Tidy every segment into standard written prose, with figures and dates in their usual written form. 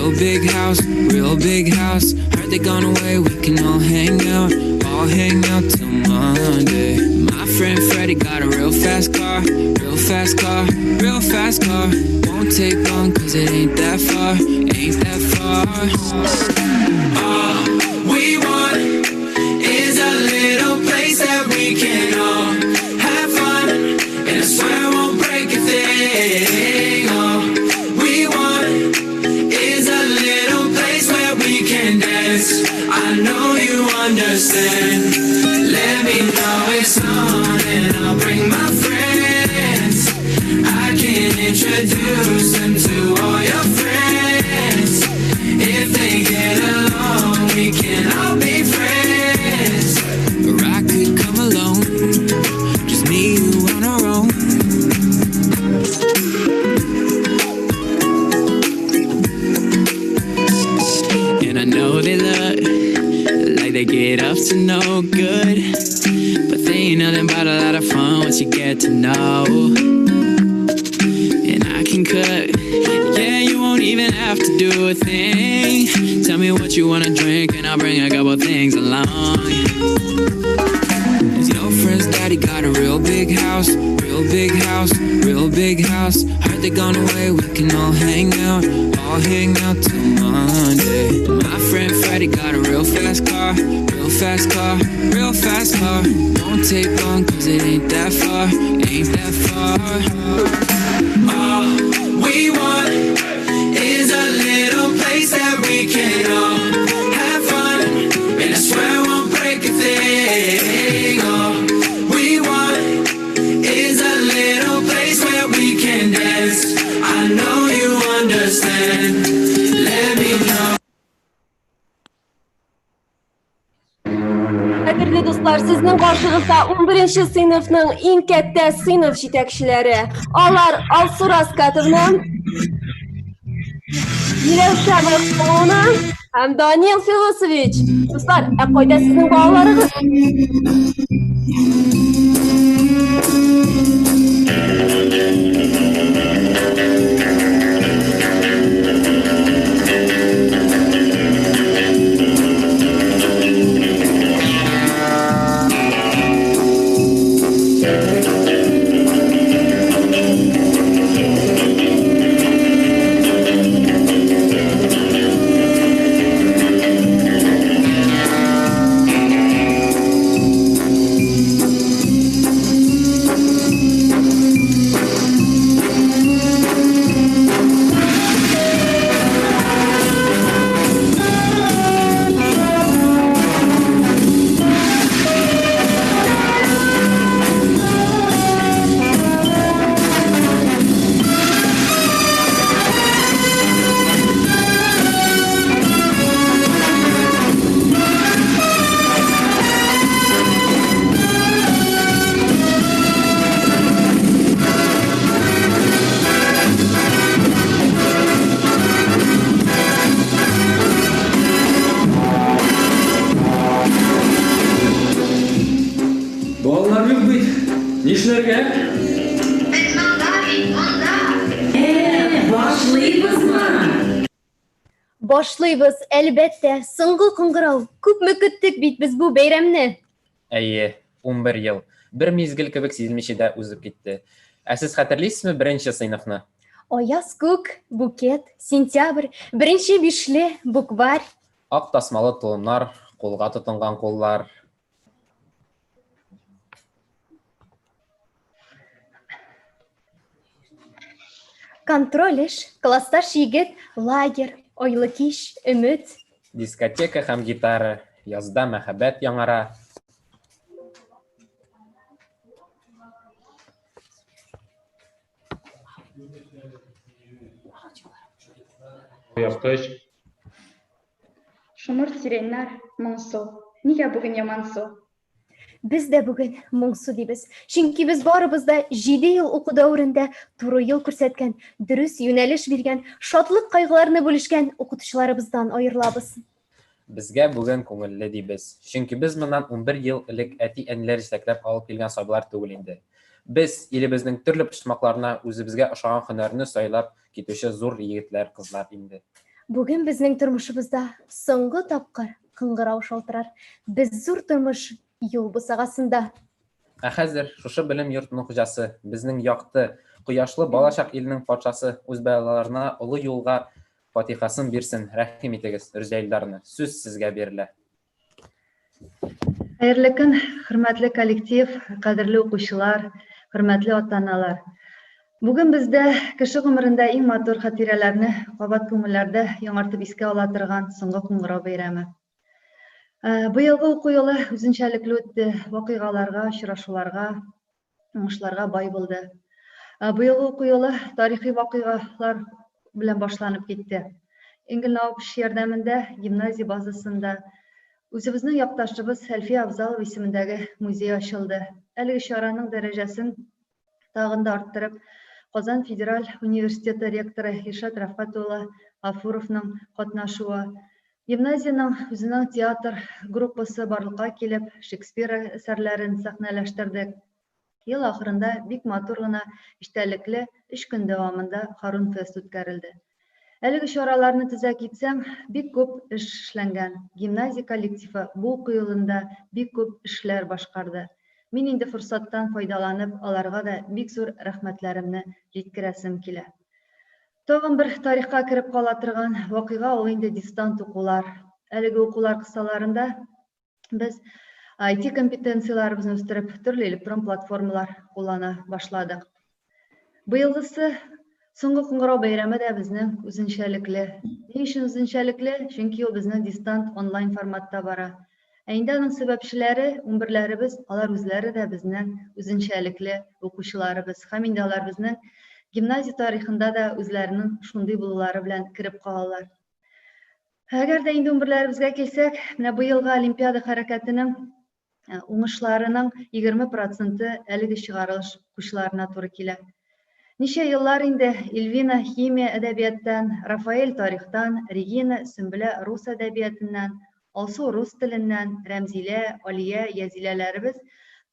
real big house, real big house. Heard they gone away, we can all hang out till Monday. My friend Freddie got a real fast car, real fast car, real fast car. Won't take long cause it ain't that far, ain't that far. All we want is a little place that we can all have fun, and I swear I won't break a thing. All we want is a little place where we can dance. I know you understand. Let me know it's on and I'll bring my friends. I can introduce them to all your friends. If they get along, we can all be friends. Or I could come alone, just me, you on our own. And I know they look like they get up to no good, but they ain't nothing but a lot of fun once you get to know. And I can cook, yeah, you won't even have to do a thing. Tell me what you wanna drink and I'll bring a couple things along. Cause your friend's daddy got a real big house, real big house, real big house. Heard they gone away, we can all hang out till Monday. My friend Freddie got a real fast car, real fast car, real fast car. Won't take long cause it ain't that far, ain't that far. All we want is a little place that we can all have fun, and I swear I won't break a thing. All we want is a little place where we can dance. I know you understand. Let me know. Qadrli do'stlar, sizning qarshingizda 11-sinfning eng katta sinf yetakchilari. Onlar Alsuras Katovna, Milevsha Markovna ham Daniel Filosovich. Do'stlar, qo'yda sizning bolalarınız. Boshlaymiz, albatta. So'nggi qo'ng'iroq. Ko'pmi kutdik biz bu bayramni? Әйе, 11 yil. Bir mezgil kibik sezilmishida o'zib ketdi. Siz xatirlaysizmi birinchi sinfni? Oyoz ko'k, buket, sentyabr, birinchi beshli, bukvar. Aq tasmalı tulumlar, qo'lga tutungan qo'llar. Kontrol ish, klassdash yigit, lager, oylik ish, umid. Diskoteka ham gitara, yozda muhabbat yangara. Yoqish. Shumir sirenlar, Mo'nsu. Nega bugun yomonsu? Biz de bugün Mo'nsu deymiz. Chunki biz boribizda 7 yil o'quv davrida to'g'ri yo'l ko'rsatgan, durust yo'nalish bergan, shodlik qayg'ularini bo'lishgan o'qituvchilarimizdan ayrilamiz. Bizga bugun ko'ngilli deymiz. Chunki biz bundan 11 yil ilk ati-anilar yetaklab olib kelgan soylar tug'il endi. Biz elimizning turli pishmoqlarini o'zimizga o'xshagan hunarni soylab ketuvchi zo'r yigitlar, qizlar endi. Бүген безнең тормышыбызда соңгы тапкыр кыңгырау шалтырар. Без зур тормыш юл бусагасында. Ә хәзер шушы белем йортының хуҗасы, безнең якты, кояшлы балачак илнең патшасы үз балаларына олы юлга фатихасын бирсен. Рәхим итегез, Рүзәйлдарны. Сүз сезгә бирелә. Хәерле көн, хөрмәтле коллектив, кадерле укучылар, хөрмәтле ата-аналар. Бүген бездә кеше гомерендә иң матур хатирәләрне кабат күңелләрдә яңартып искә ала торган соңгы кыңгырау бәйрәме. Быелгы уку елы үзенчәлекле үтте, вакыйгаларга, очрашуларга, уңышларга бай булды. Быелгы уку елы тарихи вакыйгалар белән башланып китте. Ингелнауш ярдәмендә гимназия базасында үзебезнең якташыбыз Әлфия Абзалова исемендәге музей ачылды. Әлеге чараның дәрәҗәсен тагын да арттырып, Казан Федераль университеты ректоры Илшат Рафкат улы Гафуровның катнашуы, гимназияның үзенең театр группасы барлыкка килеп, Шекспир әсәрләрен сәхнәләштердек. Ел ахырында бик матур гына эчтәлекле 3 көн дәвамында Харун фест үткәрелде. Әлеге чараларны төзә китсәң, бик күп эш эшләнгән. Гимназия коллективы бу уку елында бик күп эшләр башкарды. Мин инде форсаттан файдаланып, аларга да бик зур рәхмәтләремне җиткерәсем килә. Тагын бер тарихка кереп кала торган вакыйга ул инде дистант укулар. Әлеге укулар кысаларында без IT компетенцияларыбызны үстереп, төрле электрон платформалар куллана башладык. Быелгысы соңгы кыңгырау бәйрәме дә безнең үзенчәлекле. Ни өчен үзенчәлекле? Чөнки ул безнең дистант онлайн форматта бара. Инде аның сәбәпчеләре, 11ләребез, алар үзләре дә безнең үзенчәлекле укучыларыбыз. Һәм инде алар безнең гимназия тарихында да үзләренең шундый булулары белән кереп калалар. Әгәр дә инде 11ләребезгә килсәк, менә быелгы Олимпиада хәрәкәтенең уңышларының 20% әлеге чыгарылыш укучыларына туры килә. Ничә еллар инде Эльвина химия әдәбияттан, Рафаэль тарихтан, Регина Сөмбелә рус әдәбиятыннан, Алсу рус теленнән, Рәмзилә, Алия, Язиләләребез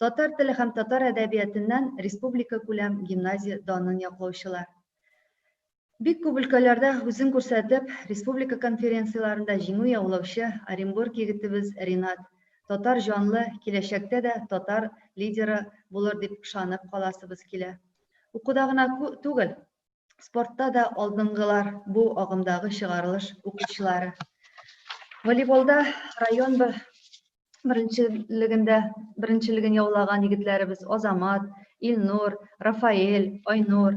татар теле һәм татар әдәбиятыннан республика күләм гимназия данын яклаучылар. Бик күп өлкәләрдә үзен күрсәтеп, республика конференцияларында җиңү яулаучы Оренбург егетебез Ринат татар җанлы, киләчәктә дә татар лидеры булыр дип ышанып каласыбыз килә. Укуда гына түгел, спортта да алдынгылар бу агымдагы чыгарылыш укучылары. Волейболда район беренчелеген яулаган егетләребез Азамат, Илнур, Рафаэль, Айнур.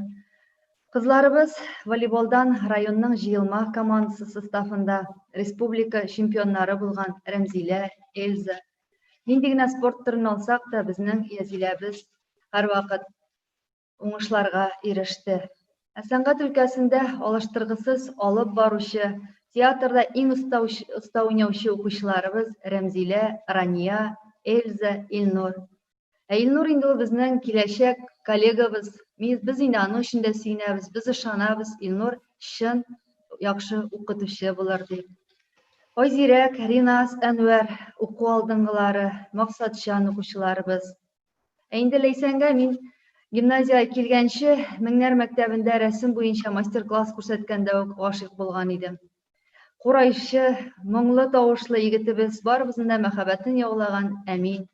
Кызларыбыз волейболдан районның җыелма командасы составында республика чемпионнары булган Рәмзилә, Эльза. Нинди генә спорт түрен алсак та, безнең Язиләбез һәрвакыт уңышларга иреште. Сәнгать өлкәсендә алыштыргысыз алып баручы, театрда иң оста уйнаучы укучыларыбыз Рәмзилә, Рания, Эльза, Илнур. Илнур инде ул безнең киләчәк коллегабыз. Без инде аның өчен дә сөенәбез, без ышанабыз, Илнур чын яхшы укытучы булыр дип. Айзирәк, Ринас, Әнвәр уку алдынгылары, Максатчан укучыларыбыз. Инде Ләйсәнгә мин гимназияга килгәнче Меңнәр мәктәбендә рәсем буенча мастер-класс күрсәткәндә үк гашыйк булган идем. Курайчы, моңлы тавышлы егетебез барыбызның да мәхәббәтен яулаган Әмин.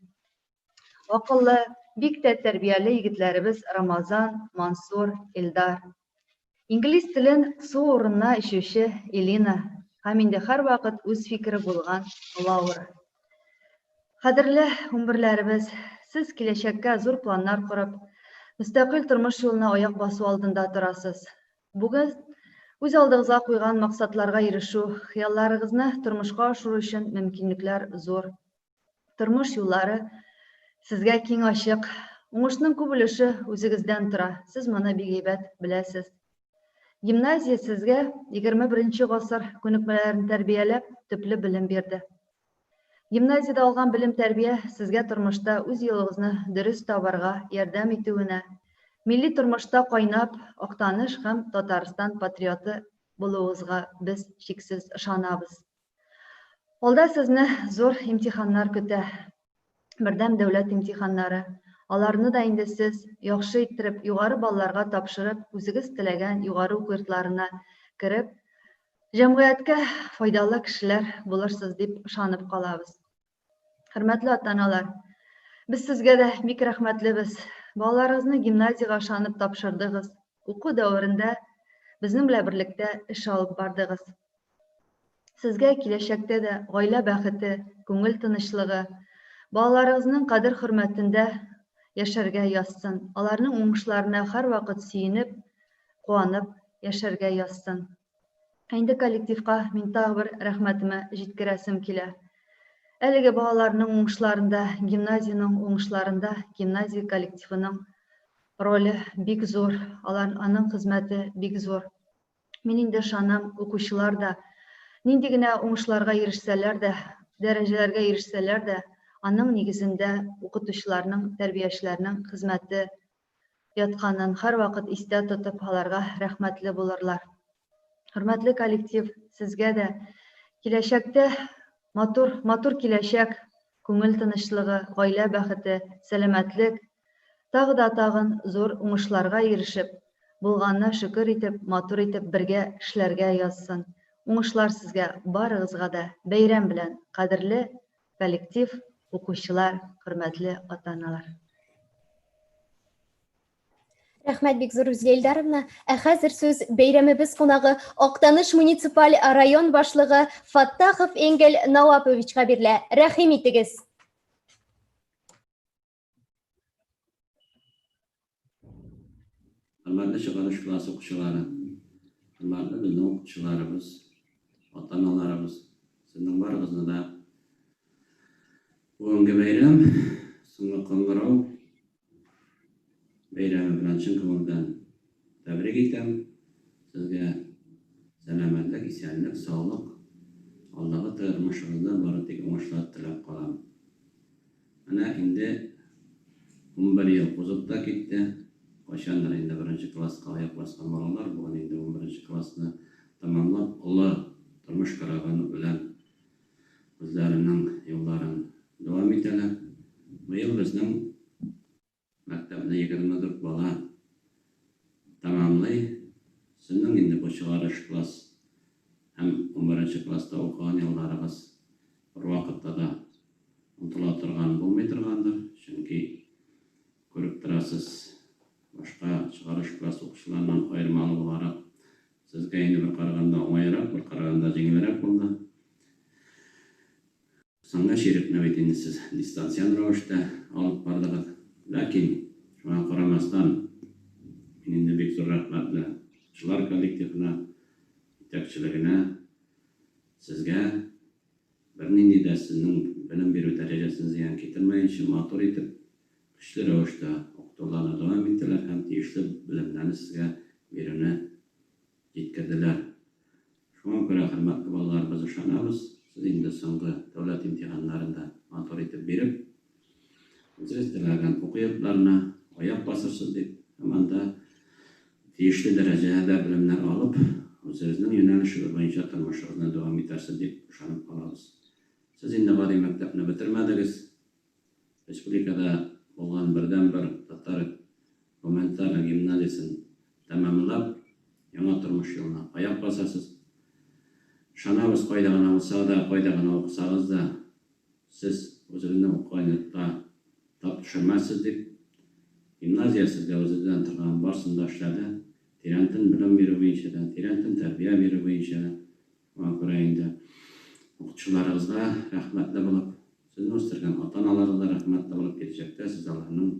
Акыллы, бик тә тәрбияле егетләребез Рамазан, Мансур, Илдар. Инглиз телен су урынына эчүче Элина. Һәм инде һәрвакыт үз фикере булган Лаура. Кадерле 11ләребез, сез киләчәккә зур планнар корып, мөстәкыйль тормыш юлына аяк басу алдында торасыз. Бүген үз алдыгызга куйган максатларга ирешү, хыялларыгызны тормышка ашыру өчен мөмкинлекләр зур. Тормыш юллары сезгә киң ачык. Уңышның күп өлеше үзегездән тора. Сез моны бик әйбәт беләсез. Гимназия сезгә 21 гасыр күнекмәләрен тәрбияләп, төпле белем бирде. Гимназияда алган белем тәрбия сезгә тормышта үз юлыгызны дөрес табарга ярдәм итүенә, милли тормышта кайнап, Актаныш һәм Татарстан патриоты булуыгызга без шиксез ышанабыз. Алда сезне зур имтиханнар көтә. Бердәм дәүләт имтиханнары. Аларны да инде сез яхшы иттереп, югары балларга тапшырып, үзегез теләгән югары уку йортларына кереп, Җәмгыятькә файдалы кешеләр булырсыз дип ышанып калабыз. Хөрмәтле ата-аналар, без сезгә дә бик рәхмәтлебез. Балаларыгызны гимназиягә ышанып тапшырдыгыз. Уку дәверендә безнең белән берлектә эш алып бардыгыз. Сезгә киләчәктә дә гаилә бәхете, күңел тынычлыгы, балаларыгызның кадер-хөрмәтендә яшәргә язсын. Аларның уңышларына һәрвакыт сөенеп, куанып яшәргә язсын. Инде коллективка мин тагы бер рәхмәтемә җиткерәсем килә. Әлеге балаларның уңышларында, гимназияның уңышларында гимназия коллективының роле бик зур, аның хезмәте бик зур. Мин инде ышанам, укучылар да нинди генә уңышларга ирешсәләр дә, дәрәҗәләргә ирешсәләр дә, аның нигезендә укытучыларның, тәрбиячеләрнең хезмәте ятканын һәрвакыт истә тотып, аларга рәхмәтле булырлар. Хөрмәтле коллектив, сезгә дә киләчәктә матур киләчәк, күңел тынычлыгы, гаилә бәхете, сәламәтлек, тагы да тагын зур уңышларга ирешеп, булганына шөкер итеп, матур итеп бергә эшләргә язсын. Уңышлар сезгә барыгызга да бәйрәм белән, кадерле коллектив, укучылар, хөрмәтле ата-аналар. Рәхмәт бик зур Рүзгә Илдаровна. Ә хәзер сүз бәйрәмебез кунагы Актаныш муниципаль район башлыгы Фаттахов Энгель Наваповичка бирелә. Рәхим итегез. Hürmetli çıkarış klası okuşuları, hürmetli bizim okuşularımız, ata-analarımız, sizin varınızda da bugünkü bayram, Sınır Kongırov bayramı bilen çın kömürden tebrik etem. Sizge selametlik, isyanlık, sağlık, Allah'ı tırmışınızda baratik uğuşlar tilep kalam. Ana indi 11 yıl uzakta gitti. Qaşanlar indi birinci klasqa ayaq basqan balalar, bugün indi 11. klasını tamamlap, Allah turmuş qaragani bilen özlerining yo'llarini davom etadilar. Bu yil bizning maktabni 24 bola tamamlay. Sizning endi bu chiqarish klass ham 11. klassda o'qigan yo'llaringiz bir vaqtda da unutila turgan bo'lmay turgandir. Chunki ko'rib turasiz, boshqa chiqarish klass o'quvchilaridan ayirmali bo'laroq sizga endi bir qaraganda o'ngayroq, bir qaraganda yengilroq bo'ldi. Songa sherif navbatini siz distansiyan ravishda olib bordingiz. Lekin shunga qaramasdan men endi bek zo'r rahmatli shular kollektivini yetakchiligini sizga bir nindi da sizning bilim beruv darajasini ziyon keltirmayincha motor etib kuchli ravishda o'qituvlarni davom etdilar ham tegishli bilimlarni sizga beruvni yetkazdilar. Shunga ko'ra hurmatli bolalar, biz ishonamiz, siz endi so'nggi davlat imtihonlarida motor etib berib, o'zingiz tilagan o'qiyotlarni oyoq bosasiz deb hamanda tegishli darajada bilimlar olib, o'zingizning yo'nalishi bo'yicha turmushingizni davom etasiz deb ishonib qolamiz. Siz endi oliy maktabni bitirmadingiz. Respublikada bo'lgan birdan-bir Tatar humanitar gimnaziyasini tamomlab, yangi turmush yo'lini oyoq bosasiz. Ishonamiz, qo'ydigan bo'lsa-da, qo'ydigan o'qisangiz-da, siz o'zingizning o'qiganlikda top tushirmaysiz deb gimnaziya sizga o'zidan turgan bor sindoshlarga Tirantin bilim beruv bo'yicha, Tirantin tarbiya beruv bo'yicha ko'ra endi o'quvchilaringizga rahmatli bo'lib, sizni o'stirgan ota-onalaringizga rahmatli bo'lib, kelajakda sizlarning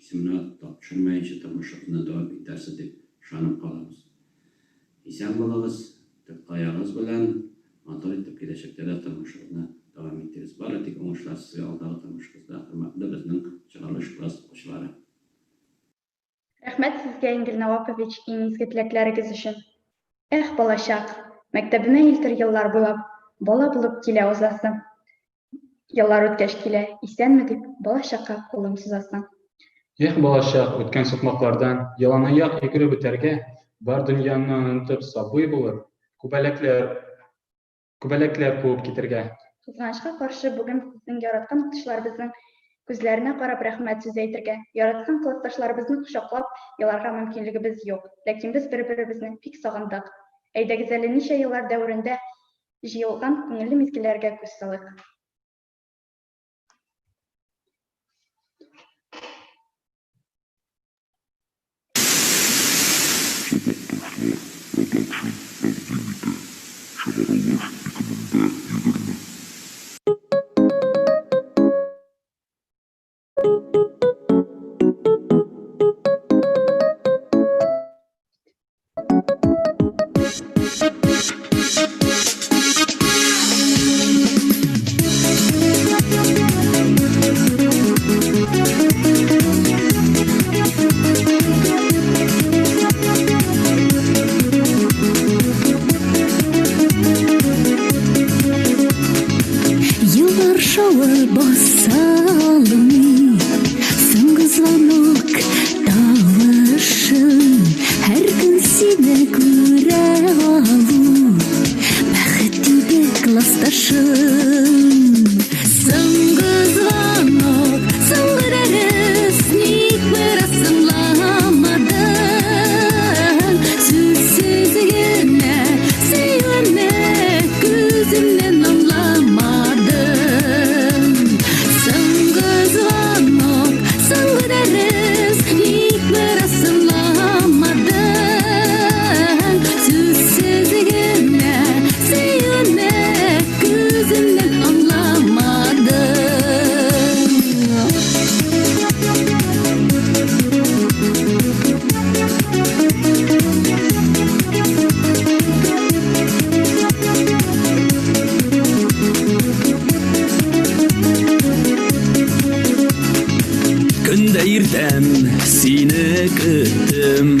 ismini top tushirmayincha turmushingizni davom etasiz deb ishonib qolamiz. Eson bo'lasiz, oyog'ingiz bilan motor etib kelajakda turmushingizni davom ettirasiz. Baratik o'ngishlar sizga alдағы turmushingizda, hurmatli bizning chiqarish klass o'quvchilari. Рәхмәт сезгә, Энгель Навапович, иң изге теләкләрегез өчен. Эх, балачак, мәктәбенә илтер еллар буйлап, бала булып килә узасың. Еллар үткәч килә, исәнме дип, балачакка кулың сузасың. Эх, балачак, үткән сукмаклардан яланаяк йөгереп үтәргә, бар дөньяны онытып сабый булыр, күбәләкләр куып китәргә. Кызганычка каршы, бүген сезнең яраткан укытучыларыбызның күзләренә карап рәхмәт сүз әйтергә, яраткан классташларыбызны кочаклап еларга мөмкинлегебез юк. Ләкин без бер-беребезне бик сагындык. Әйдәгез әле ничә еллар дәверендә җыелган күңелле мизгелләргә күз салыйк. Yıllar şağı basalım, sıngızlanık davışın, her gün seni göre alım, bəxtli klastaşın. Sıngızlanık, sıngırarız, nik bir asımlamadan, süzsüz yine, sevme, gözümden anlamadım. Sıngızlanık, sıngırarız, nik bir asımlamadan, süzsüz yine, sevme, gözümden anlamadım. Күндә иртән сине көттем,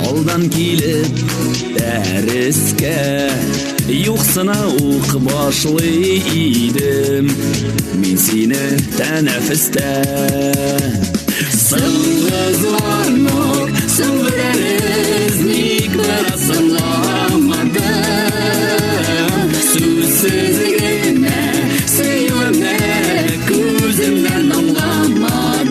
алдан килеп дәрескә, юксына ук башлый идем мин сине тәнәфестә. Сыңгызланып, сыңгырарыз, ник бер асымламадым, сүзсез генә сөйләмә, күземнән аңламадым.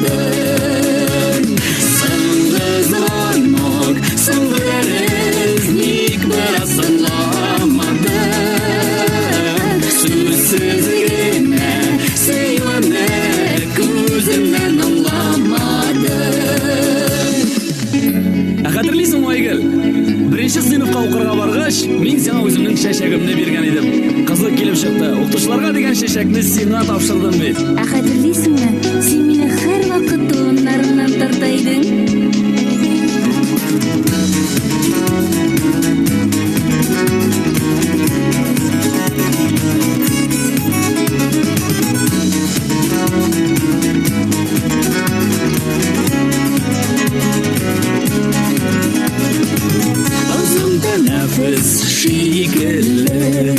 Сыңгызланып, сыңгырарыз, ник бер асымламадым, сүзсез генә сөйләмә, күземнән аңламадым. Хәтерлисең, Айгөл? Беренче сыйныфка укырга баргач, мин сиңа үземнең чәчәгемне биргән идем. Кызык килеп чыкты. Укытучыларга дигән чәчәкне сиңа тапшырдым бит. Хәтерлисеңме? Син мине һәр вакыт туганнарымнан тарта идең. Озын тәнәфес шикелле,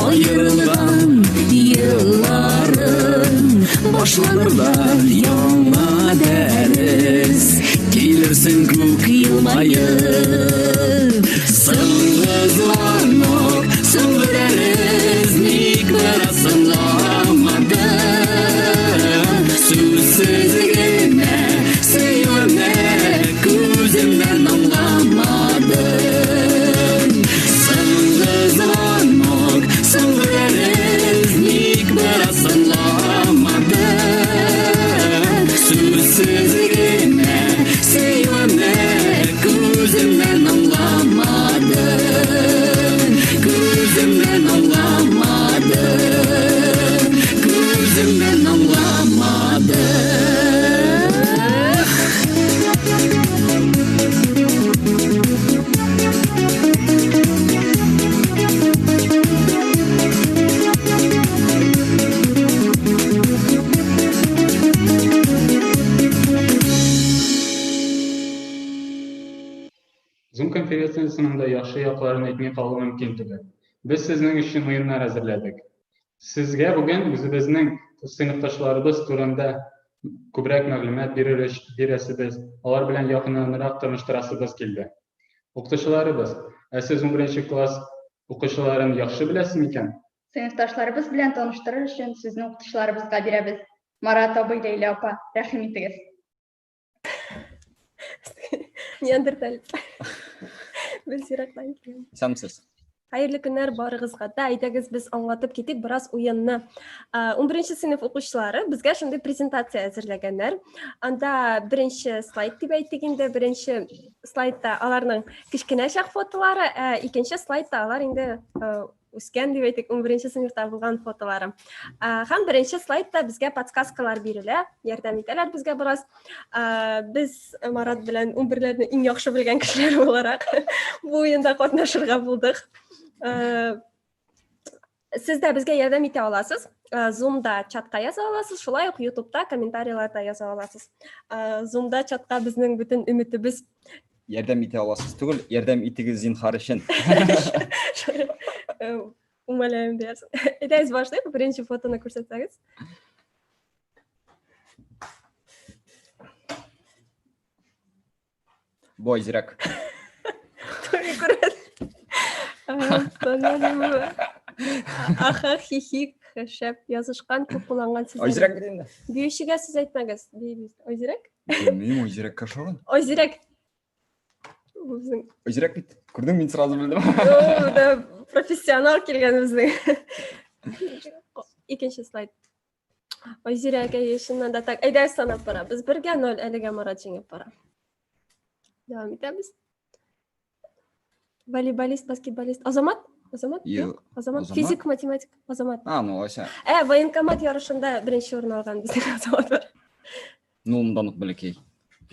аерылган елларым, башланырда яңа дәрес, килерсең күк елмаеп. Сыңгызланып, сыңгырарыз, ник бер асымламадым, сүзсез генә сөйләмә, күземнән аңламадым. Сыңгызланып, сыңгырарыз, ник бер асымламадым, сүзсез генә сөйләмә, күземнән аңламадым, күземнән аңламадым, күземнән аңламадым. Zoom конференциясында яхшы якларын әйтмәй калу мөмкин түгел. Без сезнең өчен уеннар әзерләдек. Сезгә бүген үзебезнең сыйныфташларыбыз турында күбрәк мәгълүмат бирәсебез, алар белән якыннанрак таныштырасыбыз килде. Укытучыларыбыз, сез 11нче класс укучыларын яхшы беләсезме икән? Сыйныфташларыбыз белән таныштырыр өчен сезне укытучыларыбызга бирәбез. Марат абый, Ләйлә апа, рәхим итегез. Неандерталец. Biz Ирактан келеміз. Исәнмесез? Хайырлы көннәр барыгызга да. Әйдәгез без аңлатып китик бераз уенны. 11 сыйныф укучылары безгә шундый презентация әзерләгәннәр. Анда беренче слайд дип әйттек инде. Беренче слайдта аларның кичкенә чак фотолары, икенче слайдта алар инде үскән дип әйтик, 11 сыйныфта булган фотолары. Һәм беренче слайдта безгә подсказкалар бирелә, ярдәм итәләр безгә бераз. Без Марат белән 11ләрне иң яхшы белгән кешеләр буларак бу уенда катнашырга булдык. Сез дә безгә ярдәм итә аласыз. Zoom'да чатка яза аласыз, шулай ук YouTube'да комментарийларда яза аласыз. Zoom'да чатка безнең бөтен өметебез. Ярдәм итә аласыз түгел, ярдәм итегез зинһар өчен. Умаләйм диясез. Әйдәгез башлыйк, беренче фотоны күрсәтсәгез. Бу Айзирак. Аха, хихи, шәп язышкан, күп кулланган сүзләр. Айзирак дигәндә. Биючегә сез әйтмәгез. Айзирак? Белмим, Айзирак кашаган. Айзирак. Айзирак бит. Күрдең, мин сразу белдем. Да профессионал килгән безнең. Икенче слайд. Айзирак яшеннән да так. Әйдәгез санап бара. Без 1-0 әлегә Марат җиңеп бара. Дәвам итәбез. Волейболист, баскетболист. Азамат? Азамат? Азамат. Физик, математик. Азамат. Ну, ася. Военкомат ярышында беренче урын алган безнең Азамат бар. Ну, ундан ук бәләкәй.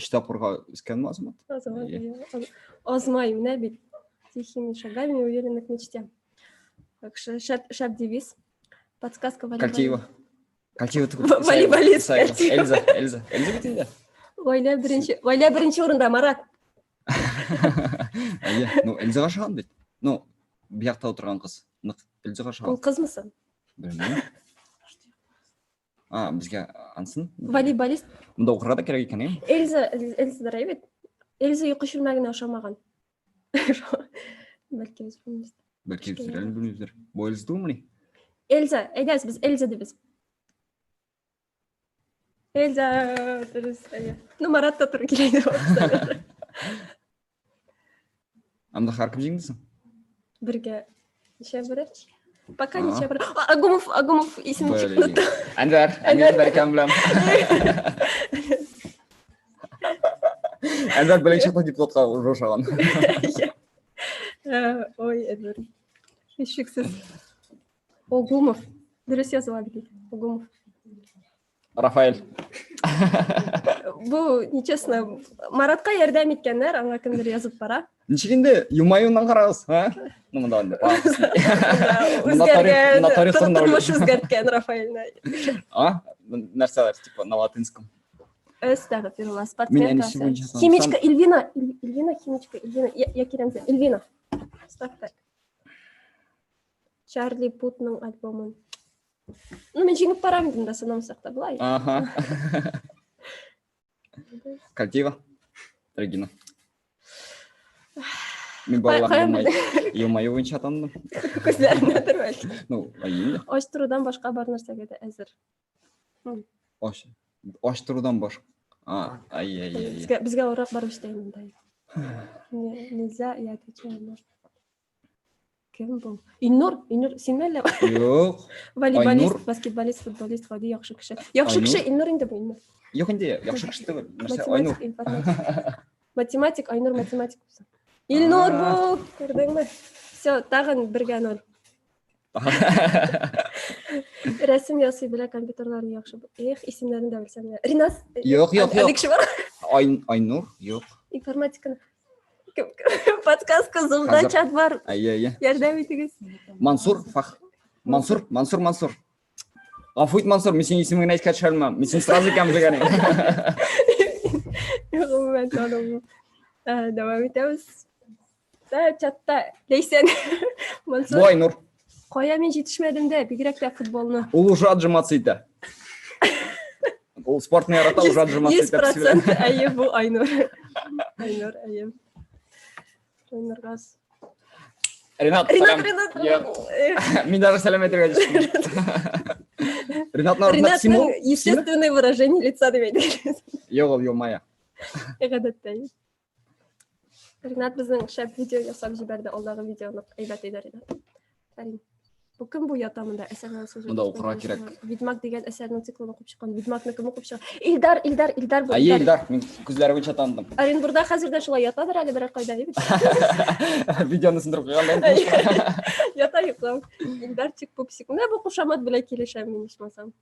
Штаб-урга үскәнме Азамат? Азамат. Азмай менә бит. Тихими шагами, уверенно к мечте. Так что шәп девиз. Подсказка волейболист. Кальтива. Волейболист. Эльза бит инде. Гаилә беренче урында Марат. Ну, Эльза кашаган бит. Ну, бу якта отырган кыз. Нык Эльза кашаган. Ул кызмысың? Белмим. Безгә ансын. Волейболист. Монда укырга да керек икән, Эльза дәрә бит. Эльза йокы чүлмәгенә ошамаган. Бәлки без белмибез. Бәлки без белмибездер. Бу Эльза түгелме? Эльза, әйдәгез без Эльза дибез. Эльза, дөрес. Ну, Марат та туры килә дип. Анда Харков җиңдесең? Бергә ничә бер? Пока ничә бер. Агумов исемен чыкты. Әнвәр бәркәм беләм. Әнвәр белән чакта депутатка ошаган. Ой, Әнвәр. Һичшиксез. Агумов. Дөрес языла бит. Агумов. Рафаэль. Бу нечестно. Маратка ярдәм иткәннәр, аңа кемдер язып бара. Ничек инде юмаюннан карагыз, Ну, монда инде. Үзгәргән. Тормыш үзгәрткән Рафаэльне. Нәрсәләр, типа, на латинском. Эстагфирулла, спортсменка. Химичка Эльвина химичка. Я киремзе. Эльвина. Ставь. Чарли Путның альбомын. Ну, мен жеңіп барамын да санамасақта былай. Кальтива. Регина. Мен балаларым юмаю ойынша атандым. Көзләренә төрмәл. Ну, айында. Аштырудан башка бар нәрсәгә дә әзер. Аштырудан башка. Безгә урак барып эшләйм монда. Нельзя, я отвечаю. Кем бу? Иннур, син әллә? Юк. Волейболист, баскетболист, футболист, гади яхшы кеше. Яхшы кеше Иннур инде бу Иннур. Юк инде, яхшы кеше түгел. Нәрсә Айнур? Математик, Айнур математик булса. Илнур бу, күрдеңме? Всё, тагын 1-0. Рәсем ясый белә, компьютерларны яхшы. Исемнәрен дә белсәм. Ринас? Юк. Әле кеше бар? Айнур, юк. Информатиканы. Подсказка Zoom'да чат бар. Ярдәм итегез. Мансур. Гафу ит, Мансур, мен синең исемеңне әйткән шәлмәм. Мен син сразу икән белгән. Гомумән таным. Дәвам итәбез. Чатта Лейсен. Мансур. Бу Айнур. Кая мен җитешмәдем дә, бигрәк тә футболны. Ул уже отжиматься итә. Ул спортны ярата, уже отжиматься итә. 100% әйе бу Айнур. Айнур, әйе. Айнур газ. Ринат. Мин даже сәлам әйтергә җитмәдем. Ринатның естественное выражение лица дип әйтәләр. Юк, ул юмая. Гадәттә. Ринат біздің шәп видео жасап жіберді, алдағы видеоны айбат еді Ринат. Карим. Бұл кім бұл ятамында әсәрнен сөз Мұнда оқыға керек. Ведьмак деген әсәрнің циклын оқып шыққан. Ведьмакны кім оқып шыққан? Илдар бұл. Илдар, мен күзлері бойынша таныдым. Оренбургда қазірде шулай ятадыр әлі бір қайда ебет. Видеоны сындырып қойғанда. Ята ұйықтам. Илдарчик пупсик. Мына бұл құшамат біле келешем мен ешмасам.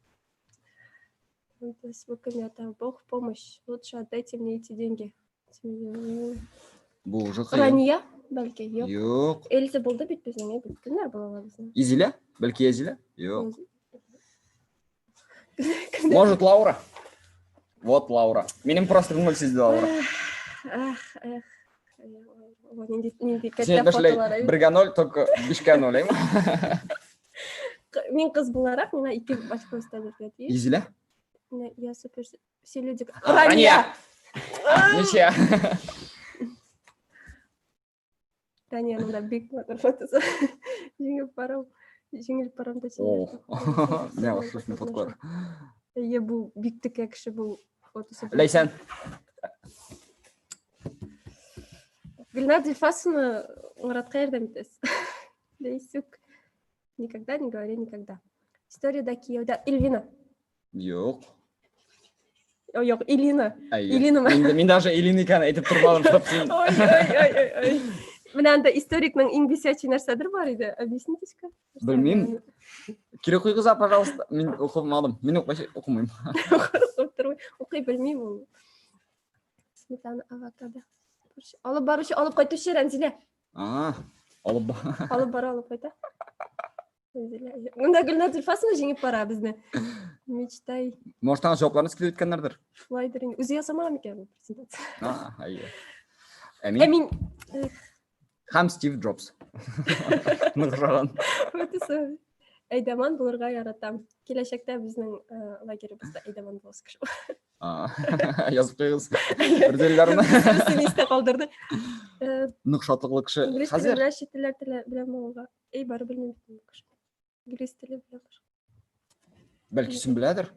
Бог помощь. Лучше отдайте мне эти деньги. Бұл уже қиын. Рания? Бәлке, жоқ. Жоқ. Эльза болды бит біздің, кімдер бола біздің? Изиля? Бәлки Изиля? Жоқ. Может, Лаура? Вот Лаура. Менің просто көңілсізді Лаура. Сен бәшілей 1-0, только 5-0, ема? Мен қыз боларақ, мена 2 бачқа өстәдір. Изиля? Я супер... Все люди... Рания! Ничья. Рания, да биг матыр фотосы. Жеңіл парам да О, не осушный подкор. Е, бұл биктік әкші бұл фотосы. Лейсен. Гүлнар Дельфасовна Мұратқа ердемтес. Лейсюк. Никогда не говори никогда. Историяда Киевда. Ильвина. Жоқ. Жоқ, Илина. Илина. Мен даже Илина екен айтып тұрмадым. Ой. Мынанда историкнің ең бесячий нәрседір бар еді. Объяснитесь-ка? Білмеймін. Керек қойғыза, пожалуйста. Мен оқымадым. Мен оқымаймын. Оқи білмеймін ол. Сметана, авокадо. Алып барушы, алып қайтушы Рәнзиле. Алып бара, алып қайта. Мұнда Гүлнар Дельфасовна жеңіп бара бізді. Мечтай. Может, таңыз жауапларыңыз келіп өткендердір? Шулайдыр. Өзі ясамаған екен презентация. Әмин. Хам Стив Джобс. Нұғыраған. Өтісі. Айдаман бұлырға яратам. Келешекте біздің лагерімізді Айдаман болсы кіші. Yazып қойғыз. Бірделеріні. Сені істе қалдырды. Нұқшатықлы кіші. Инглиз тілі біле, шеттілер тілі білем болуға. Бары білмем бітім кіші. Инглиз тілі біле кіші. Бәлкі Сүмбіләдір?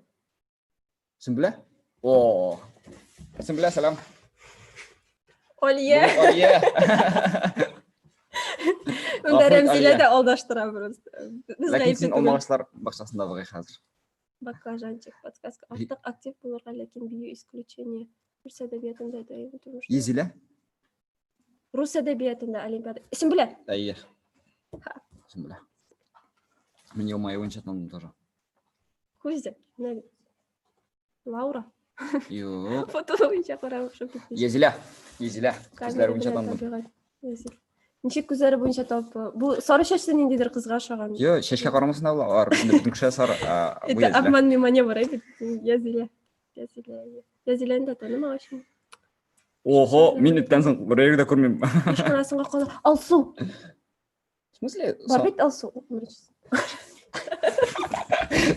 Сүмбілә? О, Сүмбілә, сәлам. Олия. Онда Рәмзилә де алдаштыра просто. Ләкин сен олмағышлар бақшасында бұғай қазір. Баклажанчик, подсказка. Артық актив болырға, ләкин бию исключение. Рус әдебиетінде да. Езілі? Рус әдебиетінде олимпиада. Сүмбілә? Әйе. Сүмбілә. Мен елмай ойынша таным тоже. Көзде? Лаура? Жоқ. Фото ойынша қарауық жоқ кетпейді. Езілі. Күздері ойынша таным. Нешек күздері бойынша тауып. Бұл сары шашты нендедір қызға шаған? Жоқ, шешке қарамасында олар. Бүтін күші сары. Это обманный маневр, Езілі. Езілені де таным ағашым. Ого, мен өттен соң үрерді көрмеймін. Ешқанасынға қала. Алсу. В смысле? Бар бет алсу.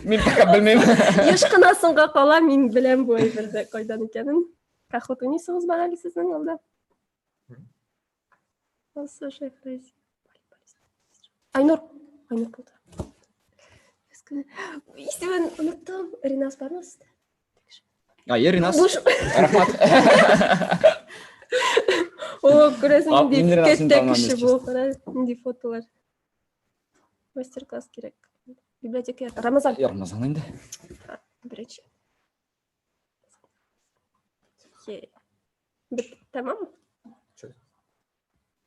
Мен пока білмеймін. Ешқанасынға қала мен білем бой білді қойдан екенін. Қақлық өнесіңіз бағалы сіздің алда. Алсу шайфрайзи. Айнұр болды. Естімін ұмыттым. Ринас бар ма сізді? Ринас. Рахмат. О, көресің кетті кіші бұл. Нендей фотолар. Мастер-класс керек. Библиотека. Рамазан. Рамазан енді. Бірінші. Бітті, тамам?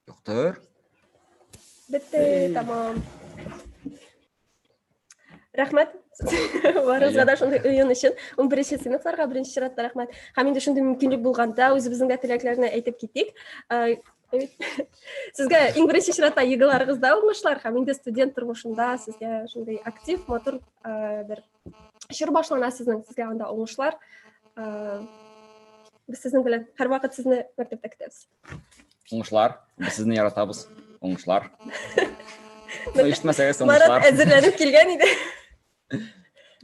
Жоқтыр. Бітті, тамам. Рахмат. Барыңызға да шындай өйін үшін. 11-ші сыныптарға бірінші шыратты рахмат. Хаменде шындай мүмкінлік болғанда өзіміздің да тілеклеріне айтып кетейік. Сізге ең бірінші шыратта егіларыңызда оңышлар. Хаменде студент тұрмышында сізге шындай актив, мотор бір шыр башлана сізге анда оңышлар. Біз сіздің білін, әр вақыт сізні мектепте күтеміз. Оңышлар, біз сізні яратабыз. Оңышлар. Марат әзірленіп келген еді.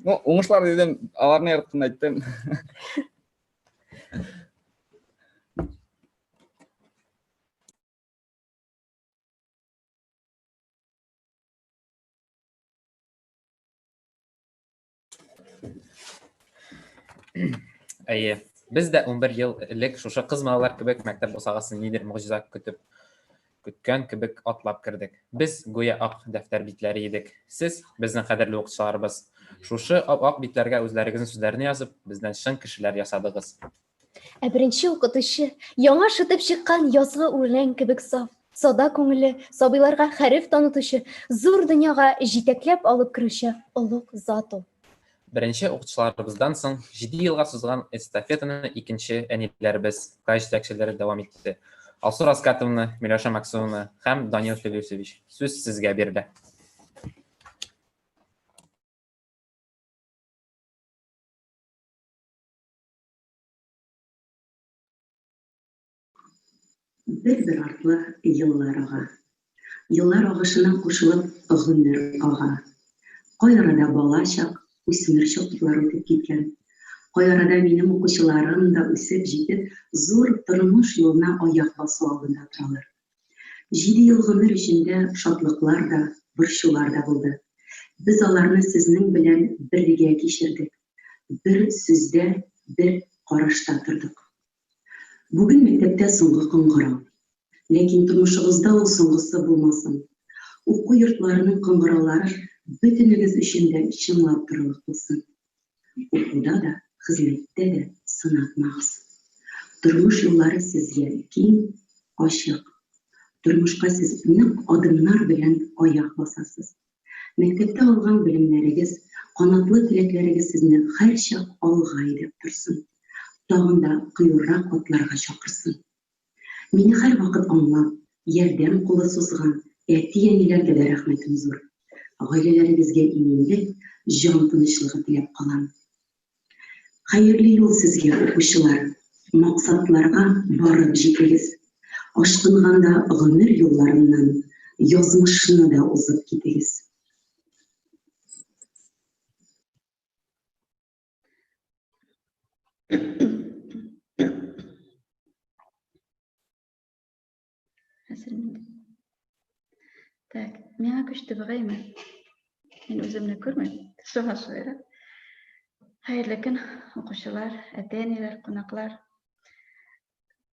Оңышлар дедім, аларны яратқын айттым. Әйе, Без дә 11 ел элек шушы кыз малайлар кебек мәктәп бусагасын нидер могҗиза көткән кебек атлап кердек. Без гүя ак дәфтәр битләре идек. Сез, безнең кадерле укытучыларыбыз, шушы ак битләргә үзләрегезнең сүзләрне язып, бездән чын кешеләр ясадыгыз. Ә беренче укытучы яңа шытып чыккан язгы үлән кебек саф, сада күңелле, сабыйларга хәреф танытучы, зур дөньяга җитәкләп алып керүче олуг зат ул. Беренче укытучыларыбыздан соң 7 елга сузылган эстафетаны икенче әниләребез, класс җитәкчеләре дәвам итте. Алсу Раскатовна, Миләүшә Максимовна һәм Данил Федосович, сүз сезгә бирелә. Бер артлы елларга. Еллар агышына кушылып гомер ага. Кайрада бала чак, үсмер чаклар үтеп киткән. Кайрада минем укучыларым да үсеп җитеп, зур тормыш юлына аяк басу алдында торалар. 7 ел гомер эчендә шатлыклар да, борчулар да булды. Без аларны сезнең белән бергә кичердек. Бер сүздә, бер карашта тордык. Бүген мәктәптә соңгы кыңгырау. Ләкин тормышыгызда ул соңгысы булмасын. Уку йортларының кыңгыраулары бөтенегез өчен дә чынлап торырлык булсын. Укуда да, хезмәттә дә сынатмагыз. Тормыш юллары сезгә киң, ачык. Тормышка сез нык адымнар белән аяк басасыз. Мәктәптә алган белемнәрегез, канатлы теләкләрегез сезне һәрчак алга идеп торсын. Тагын да кыюррак атларга чакырсын. Мине һәр вакыт аңлап, ярдәм кулы сузган әти-әниләргә дә рәхмәтем зур. Гаиләләрегезгә иминлек, җан тынычлыгы теләп калам. Хәерле юл сезгә, укучылар. Максатларга барып җитегез. Ашкынганда гомер юлларыннан язмышны да узып китегез. Так, миңа көчтө багаймы? Мин үземне күрмәм. Шуңа шуйра. Хәерле көн, укучылар, әтәниләр, кунаклар.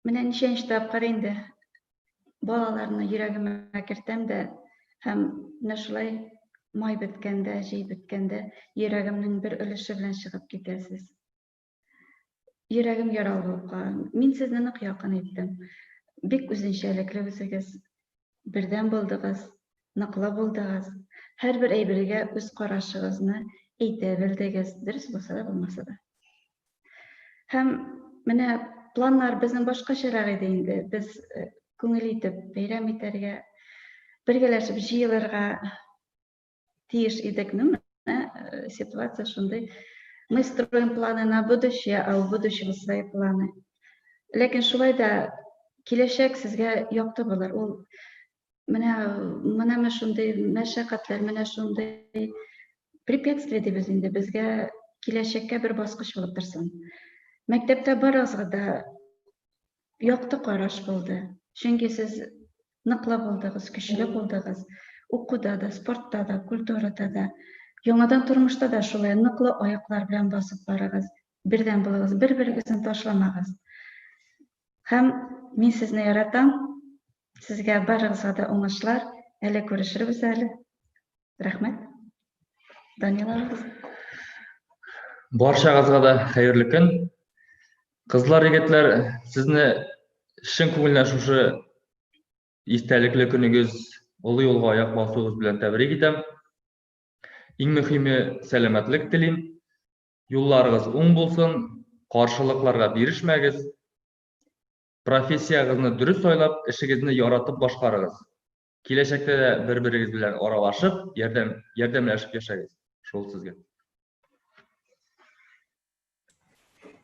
Менә ничәнче тапкыр инде балаларны йөрәгемә кертәм дә һәм менә шулай май беткәндә, җәй беткәндә йөрәгемнең бер өлеше белән чыгып китәсез. Йөрәгем яралы булып калган. Мин сезне нык якын иттем. Бик үзенчәлекле үзегез. Бердәм булдыгыз, ныклы булдыгыз. Һәрбер әйбергә үз карашыгызны әйтә белдегез, дөрес булса да, булмаса да. Һәм менә планнар безнең башкачарак иде инде. Без күңел итеп бәйрәм итәргә, бергәләшеп җыелырга тиеш идек. Ситуация шундый. Мы строим планы на будущее, а у будущего свои планы. Ләкин шулай да киләчәк сезгә якты булыр. Ул менә шундый мәшәкатьләр, менә шундый препятствия дибез инде безгә киләчәккә бер баскыч булып торсын. Мәктәптә барыгызга да якты караш булды. Чөнки сез ныклы булдыгыз, көчле булдыгыз. Укуда да, спортта да, культурада да, яңадан тормышта да шулай ныклы аяклар белән басып барыгыз. Бердәм булыгыз, бер-берегезне ташламагыз. Һәм мин сезне яратам. Сезгә барыгызга да уңышлар. Әле күрешербез әле. Рәхмәт. Данил агыз. Баршагызга да хәерле көн. Кызлар, егетләр, сезне чын күңелдән шушы истәлекле көнегез, олы юлга аяк басуыгыз белән тәбрик итәм. Иң мөһиме сәламәтлек телим. Юлларыгыз уң булсын, каршылыкларга бирешмәгез. Профессиягызны дөрес сайлап, эшегезне яратып башкарыгыз. Киләчәктә дә бер-берегез белән аралашып, ярдәмләшеп яшәгез. Шул сезгә.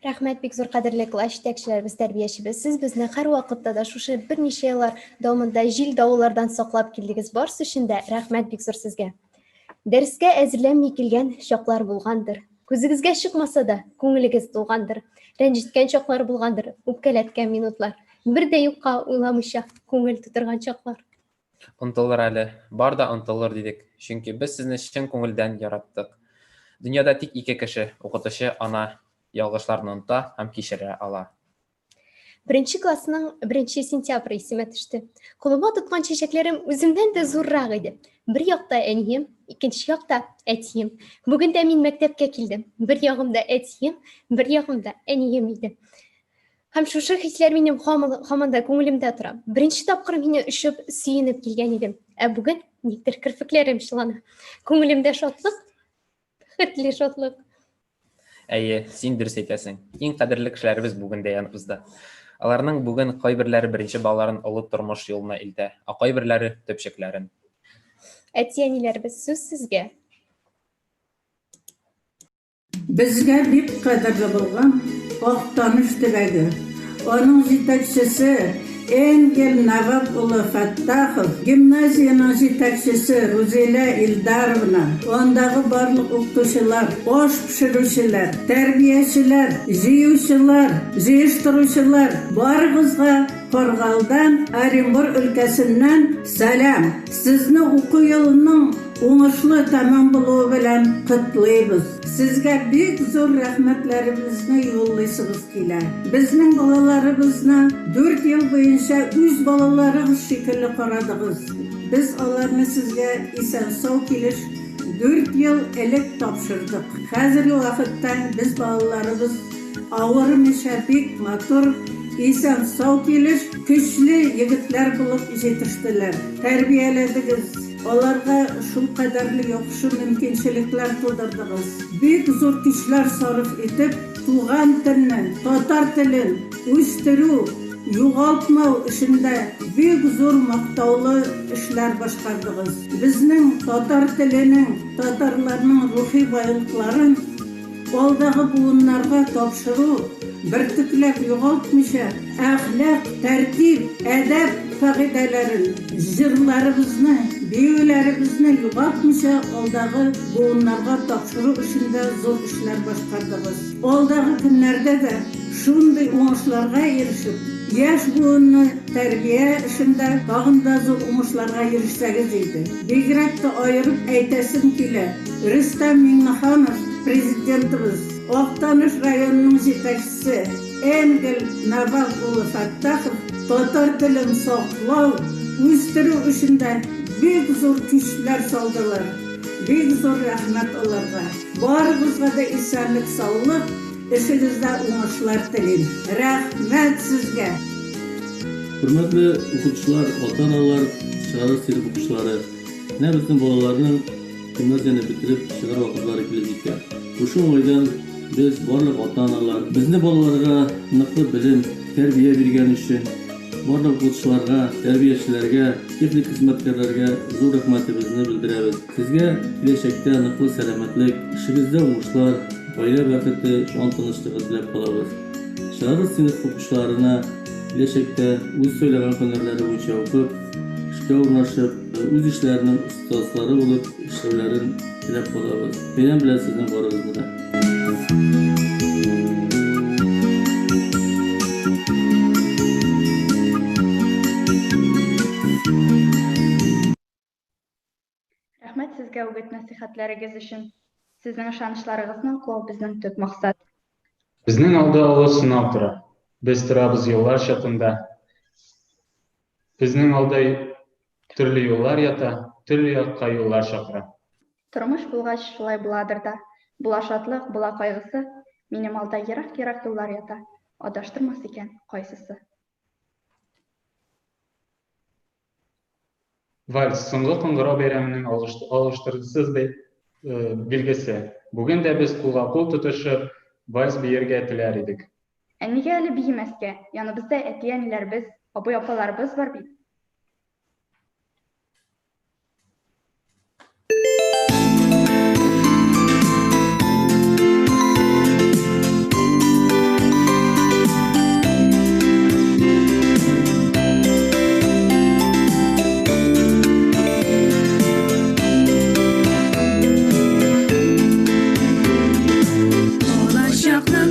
Рәхмәт, бик зур кадерле класс җитәкчеләребез, тәрбиячебез. Сез безне һәр вакытта да шушы берничә еллар дәвамында җил давыллардан саклап килдегез. Барсы өчен дә рәхмәт бик зур сезгә. Дәрескә әзерләнми килгән чаклар булгандыр. Күзегезгә чыкмаса да, күңелегез тулгандыр. Рәнҗеткән чаклар булгандыр, үпкәләткән минутлар. Бер дә юкка уйламыйча күңел тутырган чаклар. Онтылыр әле, бар да онтылыр дидек. Чөнки без сезне чын күңелдән яраттык. Дөньяда тик ике кеше, укытучы, ана ялгышларны оныта һәм кичерә ала. Birinci klassının 1 sentyabr esime düştü. Koluma tutkan çiçeklerim özümden de zorraq idi. Bir yakta eniyim, ikinci yakta etiyim. Bugün de min mektepke kildim. Bir yağımda etiyim, bir yağımda eniyim idi. Hem şuşu hisler benim hamanda konulimde tura. Birinci tapqır meni üşüp, suyunub kelgen edim. Bugün nektir kirfiklerim şılana. Konulimde şotluk, hırtli şotluk. Әйе, син дөрес әйтәсең. Иң кадерле кешеләребез бүген дә яныбызда. Аларның бүген кайберләре беренче балаларын олы тормыш юлына илтә, кайберләре төпчекләрен. Әтияниlerimiz söz sizge. Bizge bip qadrli bo'lgan Oqtanish tübegi. Onun yetakchisi Engel Navab-ulu Fattahov, gimnaziyaning yetakchisi Ruzila Ildarovna, ondagi barliq o'qituvchilar, osh pishiruvchilar, tarbiyachilar, jiyishtiruvchilar, barig'izga Qorg'aldan, Orenburg o'lkasidan salam. Sizni o'quv yilining o'ngishli tamom bo'luvi bilan qutlaymiz. Sizga bek zo'r rahmatlarimizni yo'llaysimiz kelar. Bizning bolalarimizni 4 yil bo'yicha o'z bolalarimiz shekilli qaradingiz. Biz ularni sizga eson-sog' kelish 4 yil ilk topshirdik. Hozirgi vaqtda biz bolalarimiz avarimisha bek motor eson-sog' kelish kuchli yigitlar bo'lib yetishdilar. Tarbiyaladingiz. Onlarga şul kadarlı yoxushi mümkünçilikler tug'dirdingiz. Büyük zo'r kuchlar sarf etib, tuğan tilini, tatar tilin o'stiru, yo'g'altmau ishida büyük zo'r maqtovli ishlar boshqardingiz. Bizning tatar tilining, tatarlarning ruhiy boyliklarin oldagi buvinlarga topshiruv, bir tiklab yo'g'altmisha, axloq, tartib, adab qag'idalarin, jırlarimizni, büyülerimizni yo'qotmisha oldagi buvinlarga topshiruv ishida zo'r ishlar boshqardingiz. Oldagi kunlarda da shunday o'ngishlarga erishib, yosh buvinni tarbiya ishida tag'inda zo'r o'ngishlarga erishsangiz edi. Begrakda ayirib aytasim kelar. Rustam Minnaxonov prezidentimiz, Oqtanish rayonining yetakchisi Engel Navab-ulu Fattahov tatar tilini saqlaw, o'stiruv ishida büyük zo'r kuchlar soldilar. Büyük zo'r rahmat ularga. Barig'izga da esenlik, sog'lik, ishingizda o'ngishlar tilayman. Rahmat sizga. Hurmatli o'quvchilar, ota-onalar, shahar sinf o'quvchilari, bizning bolalarning gimnaziyani bitirib chiqar vaqtlari kelib yetgan. O'sha o'ydan biz barliq ota-onalar bizni bolalarga niqli bilim, tarbiya bergan uchun barliq o'quvchilarga, tarbiyachilarga, texnik xizmatkorlarga zo'r rahmatimizni bildiramiz. Sizga kelajakda niqli salomatlik, ishingizda o'ngishlar, oila baxti, shon tinchlig'i tilab qolamiz. Shahar sinf o'quvchilarini kelajakda o'z so'ylagan hunarlari bo'yicha o'qib, ishga o'rnashib, o'z ishlarining ustozlari bo'lib ishlovlarini tilab qolamiz. Men bilan sizning boringizda. Rahmat sizga o'g'it nasihatlaringiz uchun. Sizning ishonchlaringizni oqlov bizning tub maqsad. Bizning oldi olov sinov tura. Biz turamiz yo'llar chetida. Bizning oldi turli yo'llar yata, turli yoqqa yo'llar chaqira. Turmush bo'lgach shulay bo'ladir da. Buла шатлык, була кайгысы, минем алда ерак-ерак юллар ята. Адаштырмас икән кайсысы. Вальс соңгы кыңгырау бәйрәменең алыштыргысыз билгесе. Бүген дә без кулга-кул тотышып, вальс биергә теләр идек. Нигә әле биемәскә? Яныбызда әти-әниләрбез, абый-апаларыбыз бар бит.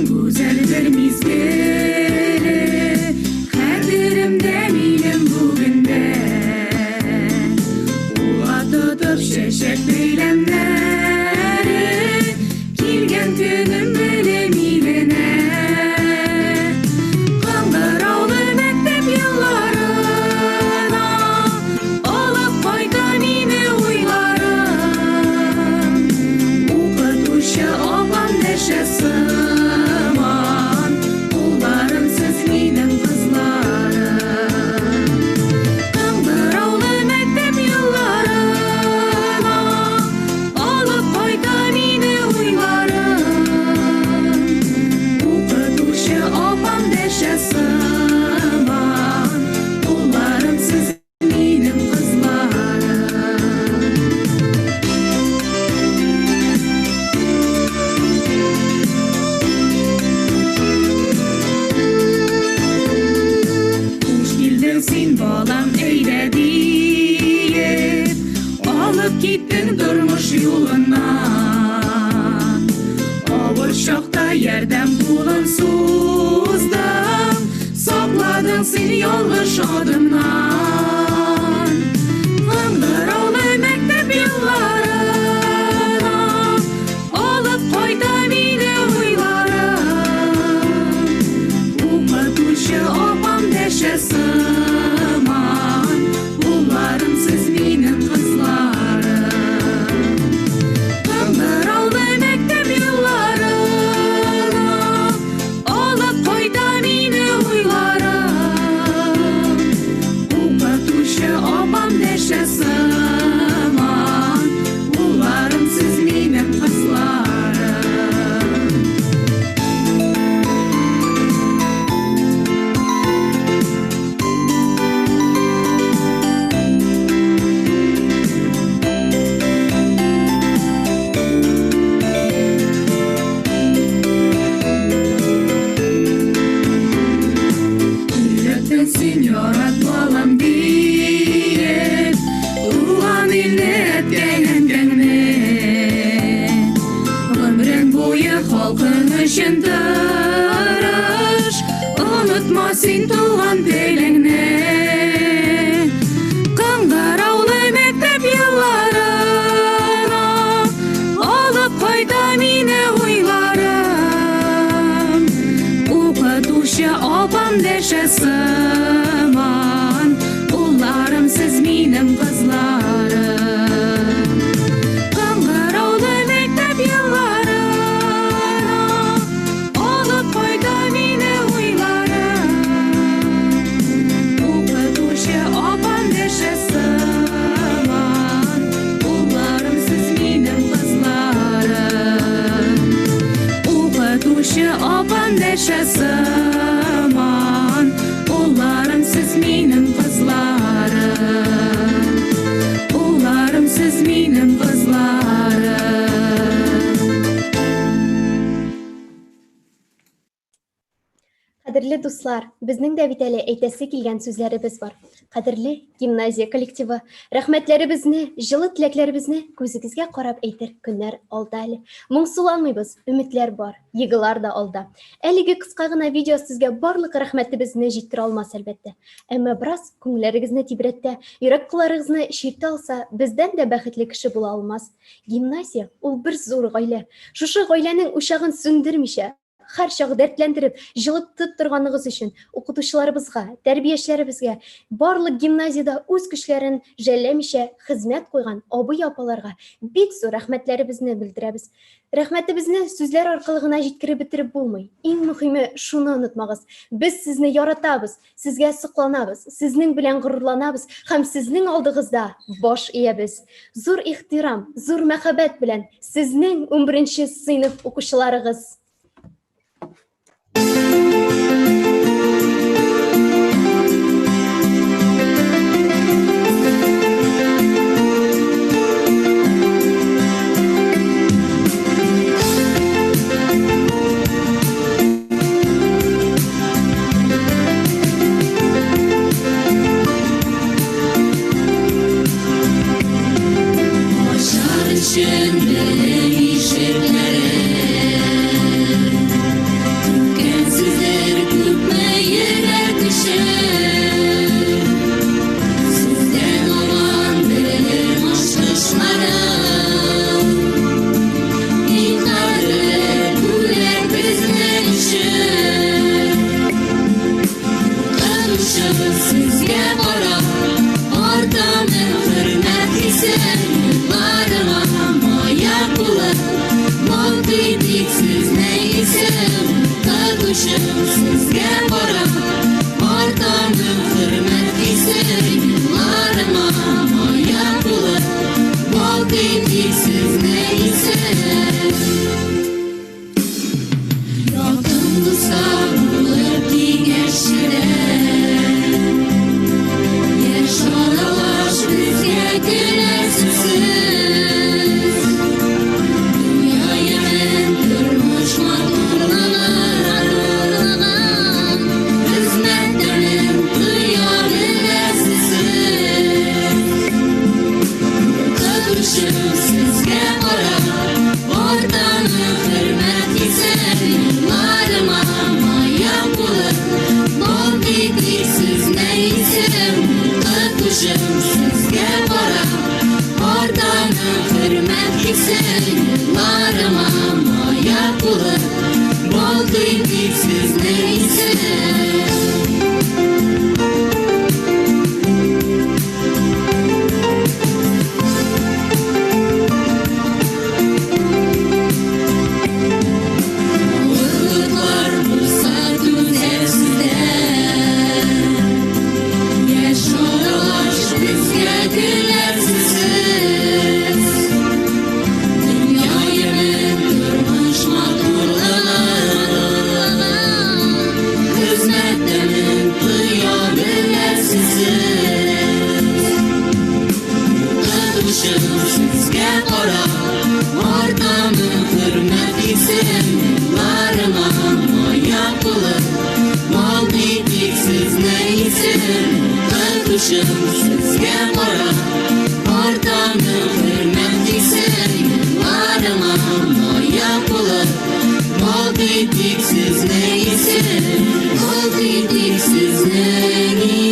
Güzel bir mizgili, kaderimde benim bugün. yolundan. Ağır şokta yerden kulun suzdum, sakladın seni yanlış adımdan. Hındıralı mektep yıllarına alıp koyda beni uylarım. Ukatuşu opam deşesiman, bunlarım siz benim kızlarım. Hındıralı mektep yıllarına alıp koyda beni uylarım. Ukatuşu opam deşesiman, bunlarım siz benim kızlarım. Yürekten sen yaratmalam deyip Tuğan ilne etkengenme. Ömrün boyu halkın için tırış, unutma sen tuğan telingni. Kangaralı mektep yıllarına alıp koyda meni uylarım. Ukatuşu opam deşesiman, bunlarım siz benim kızlarım. Kangaralı mektep yıllarına alıp koyda meni uylarım. Ukatuşu opam deşesiman, bunlarım siz benim kızlarım. Ukatuşu opam deşesiman, bunlarım siz benim kızlarım. Bunlarım siz benim kızlarım. Qadrli do'stlar, bizning de bitali aytasi kelgan so'zlarimiz bor. Qadrli gimnaziya kollektivi, rahmatlarimizni, жылы tilaklarimizni ko'zingizga qarab aytir kunlar oldi hali. Mungsulanmaymiz, umidlar bor, yig'lar da oldi. Haligi qisqagina video sizga barliq rahmatimizni yetkira olmas albatta. Ammo biroz ko'nglaringizni tebratdi, yurakqalaringizni sherta olsa, bizdan da baxtli kishi bo'la olmas. Gimnaziya u bir zo'r oila. Shusha oilaning o'shag'in so'ndirmisha har chog' dardlantirib, жылытып turganligimiz uchun o'qituvchilarimizga, tarbiyachalarimizga, barliq gimnaziyada o'z kuchlarini jallamisha xizmat qo'ygan obi-opalarga bek zo'r rahmatlarimizni bildiramiz. Rahmatimizni so'zlar orqali g'ina yetkirib bitirib bo'lmay. Eng muhimi shuni unutmag'iz. Biz sizni yaratamiz, sizga siqlanamiz, sizning bilan g'ururlanamiz, ham sizning oldingizda bosh egamiz. Zo'r ehtirom, zo'r muhabbat bilan sizning 11-sinf o'quvchilaringiz. Aşar içinde işitleri, tükensizler küpmeye düşer. Sizden olan benim aşkışlarım, İnkarlar güler bizden işer. Konuşup sizge qarab, ortamın hürmet isen yıllarıma moya bulur. Bol kıydık siz neysen, konuşup sizge qarab, ortamın hürmet isen yıllarıma moya bulur. Bol kıydık siz neysen. Yakın dostlar bulur kengeşler, yaşaralar bizge gülersizsiz. Dünyaya men durmuş matluğundan, hizmetlerin duyar bilesizsiz. Kavuşup sizge Yıllarıma maya bulur bol kıymetsiz neyse. Uğurluklar bulsa düzensizde yaşıyorlar bizge gülersiz. Dünyayı durmuş mağdurluğuna hizmetlerin duyabilirsiniz. Tutuşum sizge kora ortamı hürmet etsin. Yıllarıma maya bulur mal bitiksiz neysin. Tutuşum sizge kora ortamı hürmet etsin. Yıllarıma maya bulur mal bitiksiz neysin. Mal bitiksiz neysin.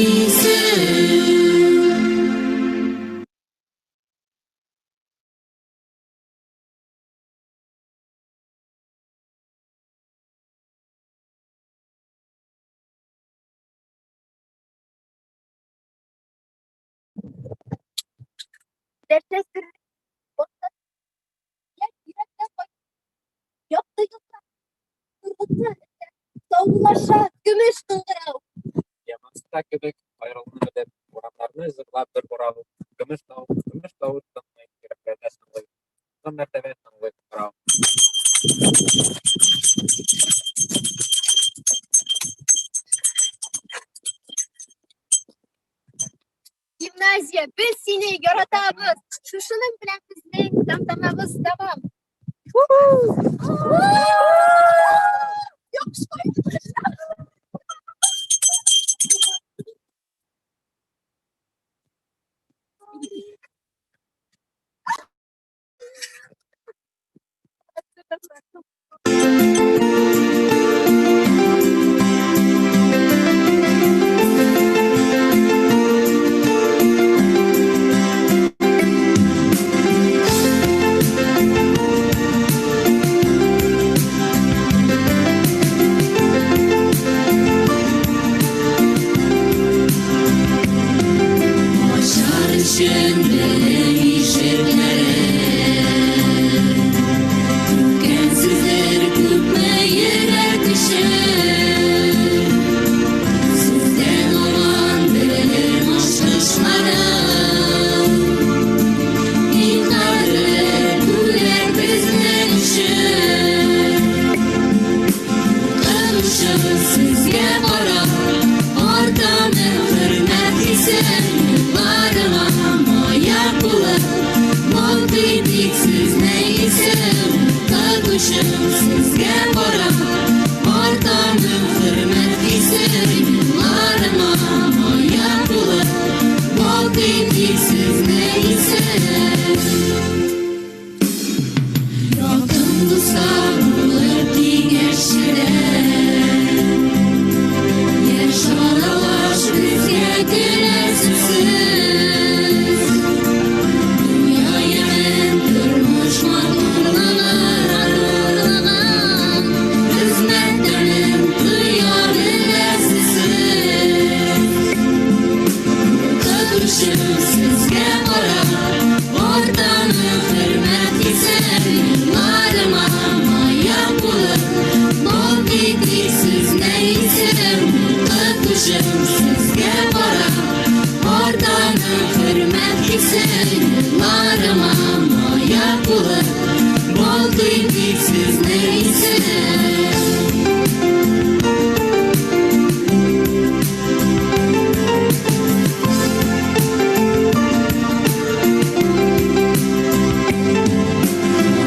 Dertleştir. Yaptı yıllar. Savulaşa gümüş kıngırav. Yamansıda kebek ayrılığını ödep, oramlarını zırlap bir boralı. Gümüş davut tanımay kereklerine sanılıyor. Son mertebe sanılıyor boralı. Gimnaziya, biz seni yaratamiz. Shushuning bilan bizning tantanamiz davom. Başar içinde işeklere Gensizler küpme yere düşer. Sizden olan belir maşkışlara İnkarlar güler bizden düşer. Kavuşur sizge bara ortamı hürmet isen. Yıllarıma maya bulur mal bitiksiz neysin. Kavuşur sizge bara ortamı hürmet isen. Yıllarıma maya bulur mal bitiksiz neysin. Yakın dostlar bulur diğerşiler. Yaşarlar bizge gülersiz. Dünyayı durmuş mağdurluğuna hizmetlerin duyabilirsiniz. Tutuşum sizge kora ortamı hürmet etsin. Yıllarıma maya bulur bol bitiksiz neysin. Tutuşum sizge kora ortamı hürmet etsin. Yıllarıma maya bulur bol bitiksiz neysin.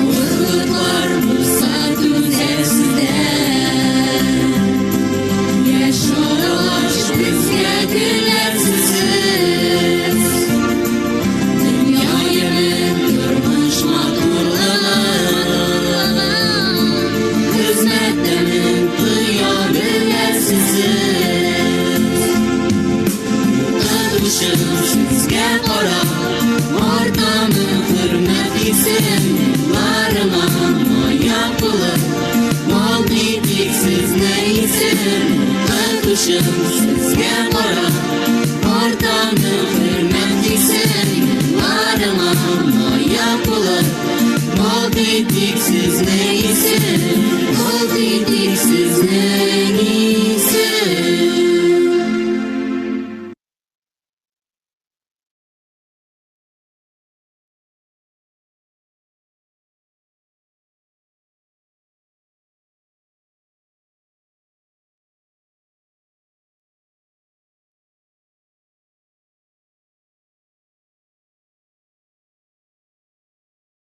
Uğurluklar bulsa düzensizde yaşıyorlar bizge gülersiz. Dünyayı durmuş mağdurluğuna hizmet Kuşum sizge bora Ortamı hürmetliysen Yıllarıma moya bulur Ol dedik siz neysin